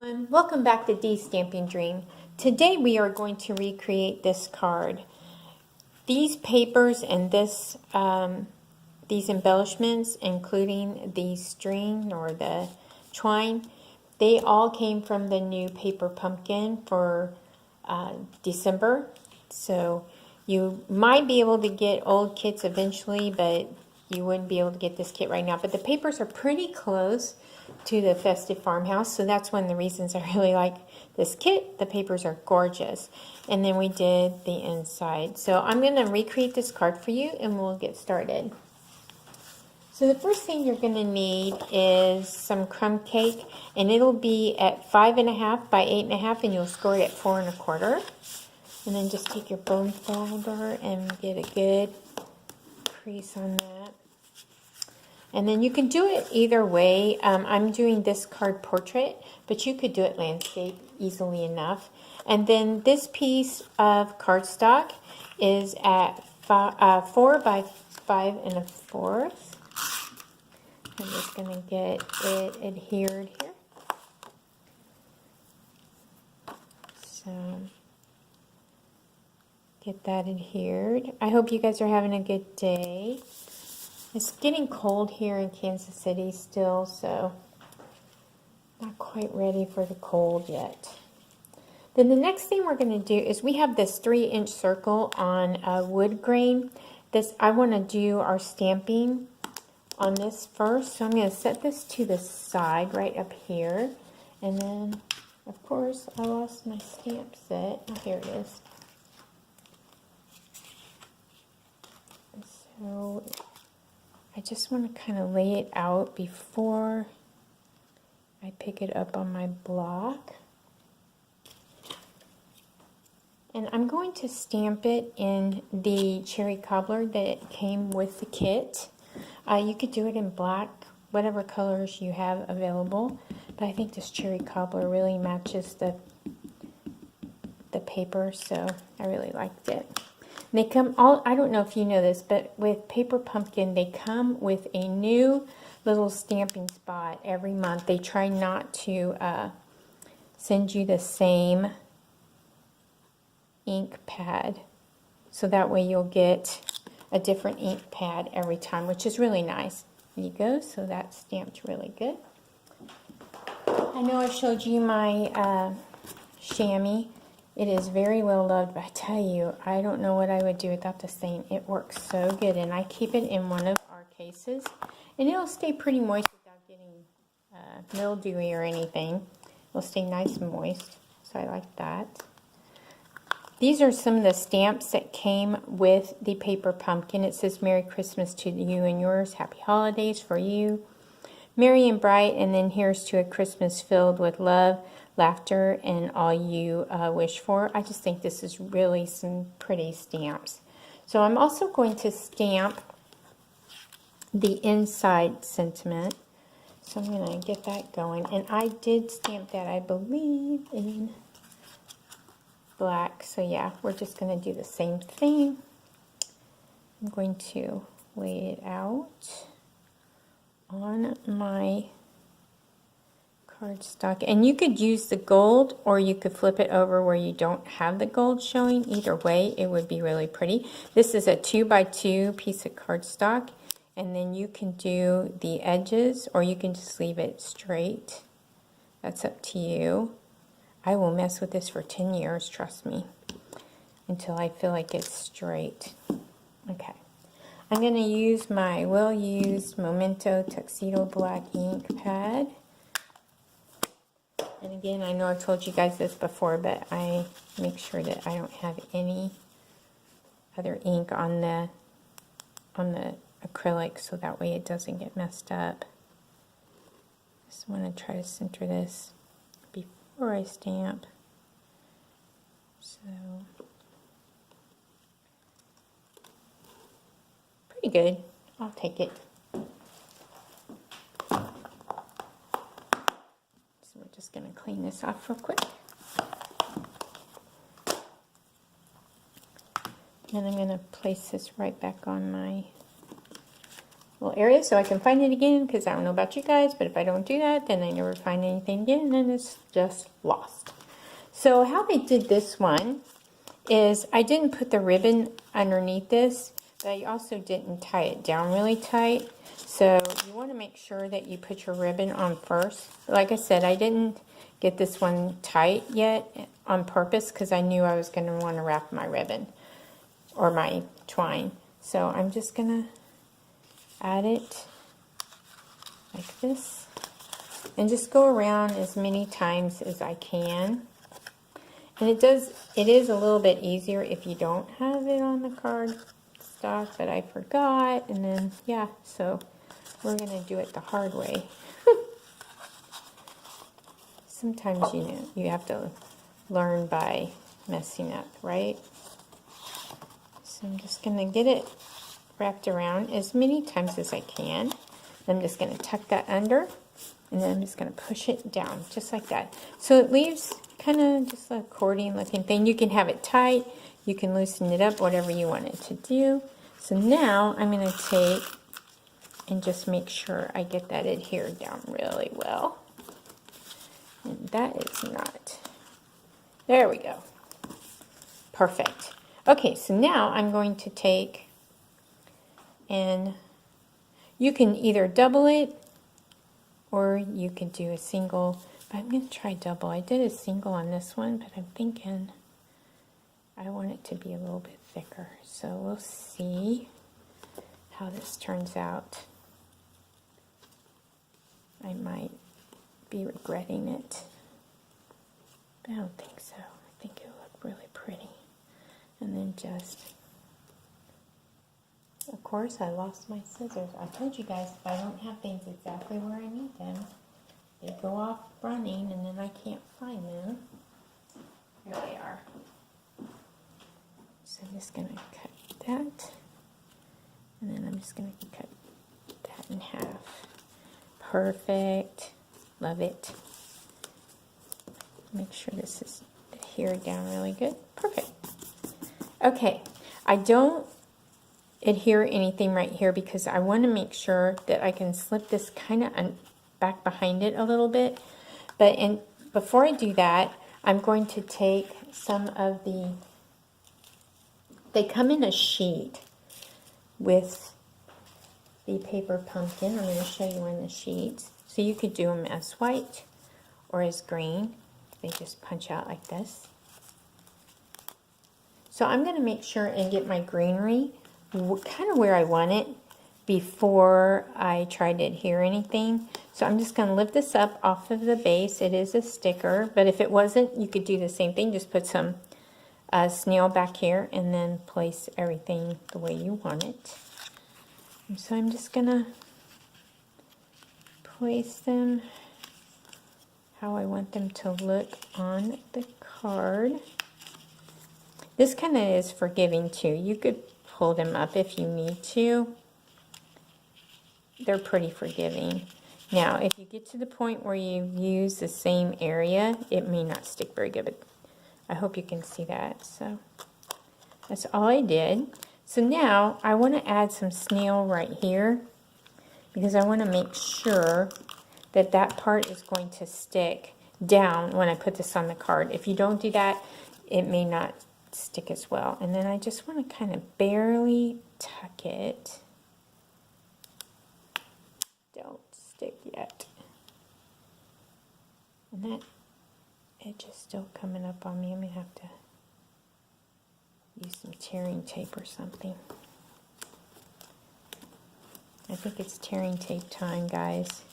Welcome back to Dee's Stamping Dream. Today we are going to recreate this card. These papers and these embellishments, including the string or the twine, they all came from the new paper pumpkin for December. So you might be able to get old kits eventually, but you wouldn't be able to get this kit right now. But the papers are pretty close to the Festive Farmhouse, so that's one of the reasons I really like this kit. The papers are gorgeous. And then we did the inside. So I'm going to recreate this card for you and we'll get started. So the first thing you're going to need is some crumb cake, and it'll be at 5.5 by 8.5, and you'll score it at 4 1/4. And then just take your bone folder and get a good crease on that. And then you can do it either way. I'm doing this card portrait, but you could do it landscape easily enough. And then this piece of cardstock is at 4 by 5 1/4. I'm just going to get it adhered here. So get that adhered. I hope you guys are having a good day. It's getting cold here in Kansas City still, so not quite ready for the cold yet. Then the next thing we're going to do is we have this 3-inch circle on a wood grain. I want to do our stamping on this first, so I'm going to set this to the side right up here. And then, of course, I lost my stamp set. Oh, here it is. So I just want to kind of lay it out before I pick it up on my block. And I'm going to stamp it in the cherry cobbler that came with the kit. You could do it in black, whatever colors you have available. But I think this cherry cobbler really matches the paper, so I really liked it. They come I don't know if you know this, but with Paper Pumpkin, they come with a new little stamping spot every month. They try not to send you the same ink pad, so that way you'll get a different ink pad every time, which is really nice. There you go, so that's stamped really good. I know I showed you my chamois. It is very well loved, but I tell you, I don't know what I would do without this thing. It works so good, and I keep it in one of our cases, and it'll stay pretty moist without getting mildewy or anything. It'll stay nice and moist, so I like that. These are some of the stamps that came with the Paper Pumpkin. It says, Merry Christmas to you and yours, Happy Holidays for you, Merry and bright, and then here's to a Christmas filled with love, laughter, and all you wish for. I just think this is really some pretty stamps. So I'm also going to stamp the inside sentiment. So I'm going to get that going. And I did stamp that, I believe, in black. So yeah, we're just going to do the same thing. I'm going to lay it out on my cardstock, and you could use the gold or you could flip it over where you don't have the gold showing. Either way, it would be really pretty. This is a 2 by 2 piece of cardstock, and then you can do the edges or you can just leave it straight. That's up to you. I will mess with this for 10 years, trust me, until I feel like it's straight. Okay. I'm going to use my well-used Memento Tuxedo Black ink pad. And again, I know I've told you guys this before, but I make sure that I don't have any other ink on the acrylic, so that way it doesn't get messed up. Just want to try to center this before I stamp. So pretty good. I'll take it. Just going to clean this off real quick. And I'm going to place this right back on my little area so I can find it again, because I don't know about you guys, but if I don't do that, then I never find anything again, and then it's just lost. So how I did this one is I didn't put the ribbon underneath this, but I also didn't tie it down really tight. So you want to make sure that you put your ribbon on first. Like I said, I didn't get this one tight yet on purpose because I knew I was going to want to wrap my ribbon or my twine. So I'm just going to add it like this and just go around as many times as I can. And it is a little bit easier if you don't have it on the card stock, but I forgot, and then yeah, so we're gonna do it the hard way. Sometimes you have to learn by messing up, right? So I'm just gonna get it wrapped around as many times as I can. I'm just gonna tuck that under, and then I'm just gonna push it down just like that. So it leaves kind of just an accordion looking thing. You can have it tight, you can loosen it up, whatever you want it to do. So now I'm going to take and just make sure I get that adhered down really well. And that is not. There we go. Perfect. Okay, so now I'm going to take, and you can either double it or you can do a single. I'm going to try double. I did a single on this one, but I'm thinking I want it to be a little bit thicker. So we'll see how this turns out. I might be regretting it, but I don't think so. I think it'll look really pretty. And then just, of course, I lost my scissors. I told you guys if I don't have things exactly where I need them, they go off running, and then I can't find them. Here they are. So I'm just going to cut that, and then I'm just going to cut that in half. Perfect. Love it. Make sure this is adhered down really good. Perfect. Okay, I don't adhere anything right here because I want to make sure that I can slip this kind of back behind it a little bit. But before I do that, I'm going to take some of they come in a sheet with the paper pumpkin. I'm going to show you one of the sheets. So you could do them as white or as green. They just punch out like this. So I'm going to make sure and get my greenery kind of where I want it before I try to adhere anything. So I'm just going to lift this up off of the base. It is a sticker, but if it wasn't, you could do the same thing. Just put some snail back here and then place everything the way you want it. And so I'm just going to place them how I want them to look on the card. This kind of is forgiving too. You could pull them up if you need to. They're pretty forgiving. Now, if you get to the point where you use the same area, it may not stick very good, but I hope you can see that. So that's all I did. So now I want to add some snail right here because I want to make sure that that part is going to stick down when I put this on the card. If you don't do that, it may not stick as well. And then I just want to kind of barely tuck it. Don't stick yet. And that edge is still coming up on me. I'm going to have to use some tearing tape or something. I think it's tearing tape time, guys.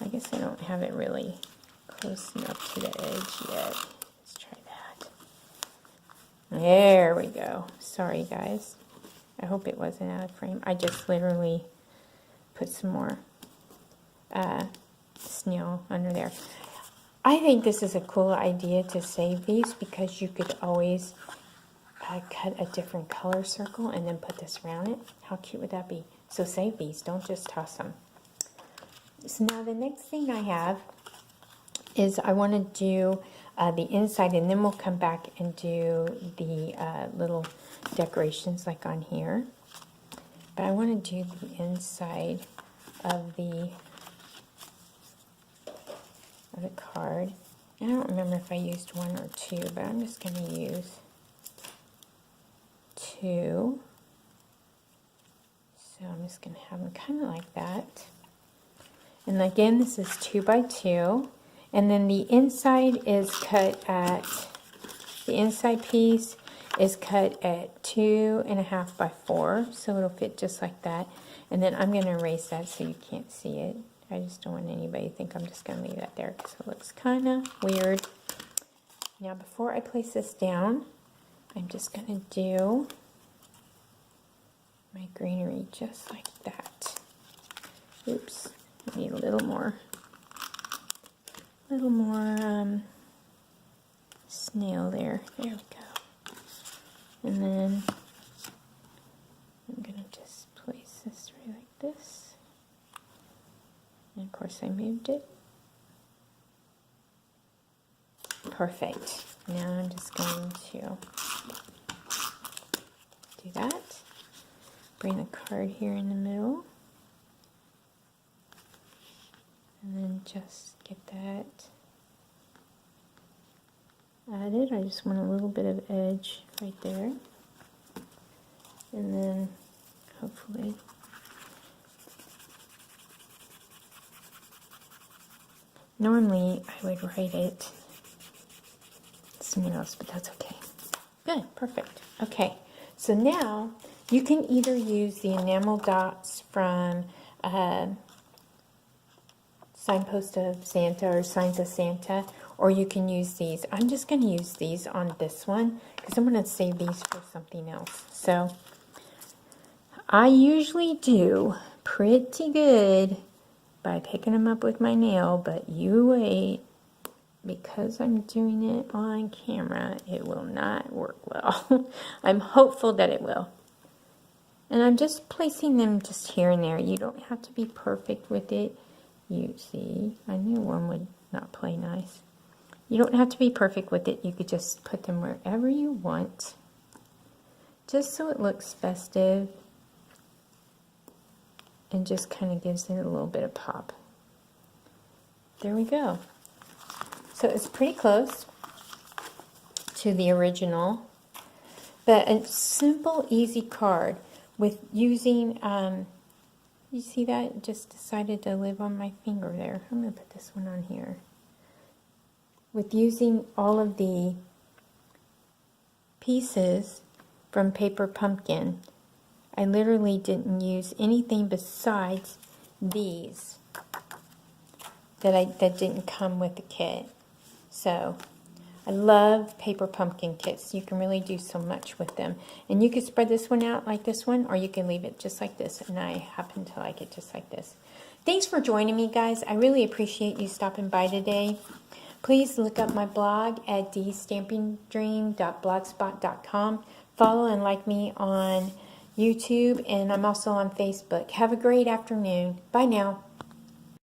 I guess I don't have it really close enough to the edge yet. Let's try that. There we go. Sorry, guys. I hope it wasn't out of frame. I just literally put some more snail under there. I think this is a cool idea to save these because you could always cut a different color circle and then put this around it. How cute would that be? So save these. Don't just toss them. So now the next thing I have is I want to do the inside, and then we'll come back and do the little decorations like on here. but I want to do the inside of the card. I don't remember if I used 1 or 2, but I'm just going to use 2. So I'm just going to have them kind of like that. And again, this is 2 by 2. And then the inside is cut at, the inside piece is cut at 2.5 by 4. So it'll fit just like that. And then I'm going to erase that so you can't see it. I just don't want anybody to think I'm just going to leave that there because it looks kind of weird. Now before I place this down, I'm just going to do my greenery just like that. Oops, I need a little more snail there. There we go. And then I'm going to just place this right like this. And of course I moved it. Perfect. Now I'm just going to do that. Bring the card here in the middle. And then just get that added. I just want a little bit of edge right there. And then hopefully normally I would write it somewhere else, but that's okay. Good, perfect. Okay, so now you can either use the enamel dots from Signpost of Santa or Signs of Santa, or you can use these. I'm just going to use these on this one because I'm going to save these for something else. So I usually do pretty good by picking them up with my nail, but you wait, because I'm doing it on camera, it will not work well. I'm hopeful that it will. And I'm just placing them just here and there. You don't have to be perfect with it. You see, I knew one would not play nice. You don't have to be perfect with it. You could just put them wherever you want, just so it looks festive and just kind of gives it a little bit of pop. There we go. So it's pretty close to the original, but a simple, easy card with using, you see that? It just decided to live on my finger there. I'm going to put this one on here. With using all of the pieces from Paper Pumpkin, I literally didn't use anything besides these that didn't come with the kit. So I love Paper Pumpkin kits. You can really do so much with them. And you can spread this one out like this one, or you can leave it just like this. And I happen to like it just like this. Thanks for joining me, guys. I really appreciate you stopping by today. Please look up my blog at dstampingdream.blogspot.com. Follow and like me on YouTube, and I'm also on Facebook. Have a great afternoon. Bye now.